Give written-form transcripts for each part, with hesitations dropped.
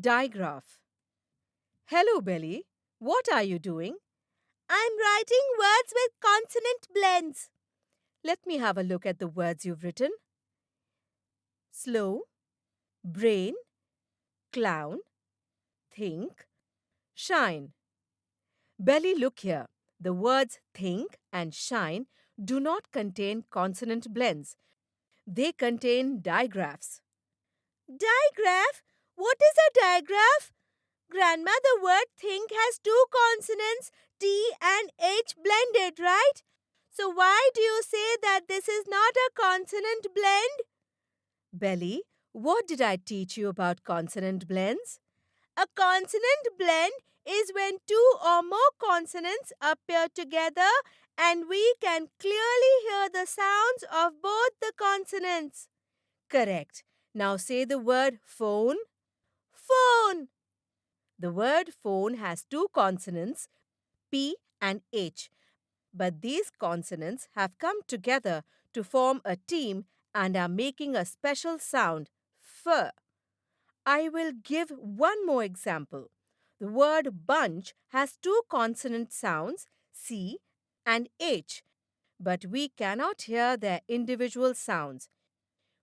Digraph. Hello, Belly. What are you doing? I'm writing words with consonant blends. Let me have a look at the words you've written. Slow, brain, clown, think, shine. Belly, look here. The words think and shine do not contain consonant blends. They contain digraphs. Digraph? What is a digraph? Grandma, the word think has two consonants, T and H blended, right? So why do you say that this is not a consonant blend? Belly, what did I teach you about consonant blends? A consonant blend is when two or more consonants appear together and we can clearly hear the sounds of both the consonants. Correct. Now say the word phone. Phone. The word phone has two consonants, P and H, but these consonants have come together to form a team and are making a special sound, F. I will give one more example. The word bunch has two consonant sounds, C and H, but we cannot hear their individual sounds.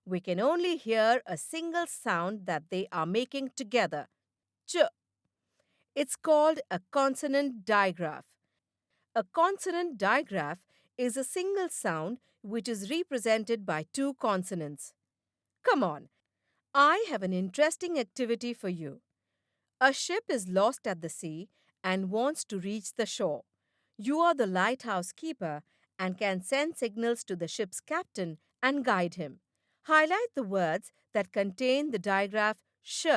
We can only hear a single sound that they are making together, ch. It's called a consonant digraph. A consonant digraph is a single sound which is represented by two consonants. Come on, I have an interesting activity for you. A ship is lost at the sea and wants to reach the shore. You are the lighthouse keeper and can send signals to the ship's captain and guide him. Highlight the words that contain the digraph sh,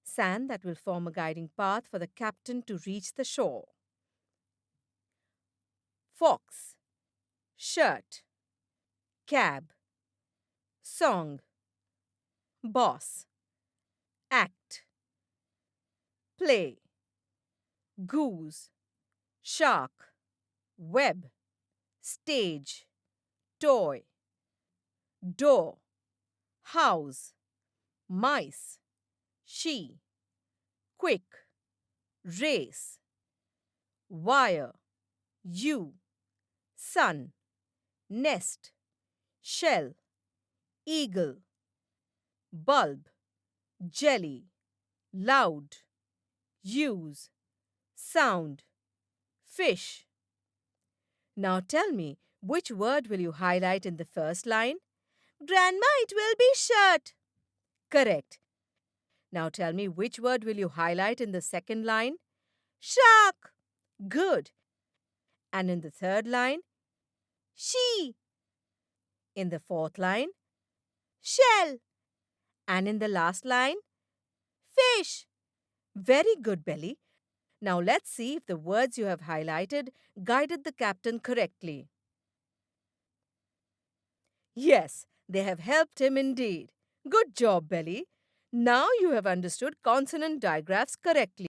sand that will form a guiding path for the captain to reach the shore. Fox, shirt, cab, song, boss, act, play, goose, shark, web, stage, toy, door, house, mice, she, quick, race, wire, you, sun, nest, shell, eagle, bulb, jelly, loud, use, sound, fish. Now tell me, which word will you highlight in the first line? Grandma, it will be shirt. Correct. Now tell me, which word will you highlight in the second line? Shark. Good. And in the third line? She. In the fourth line? Shell. And in the last line? Fish. Very good, Belly. Now let's see if the words you have highlighted guided the captain correctly. Yes, they have helped him indeed. Good job, Belly. Now you have understood consonant digraphs correctly.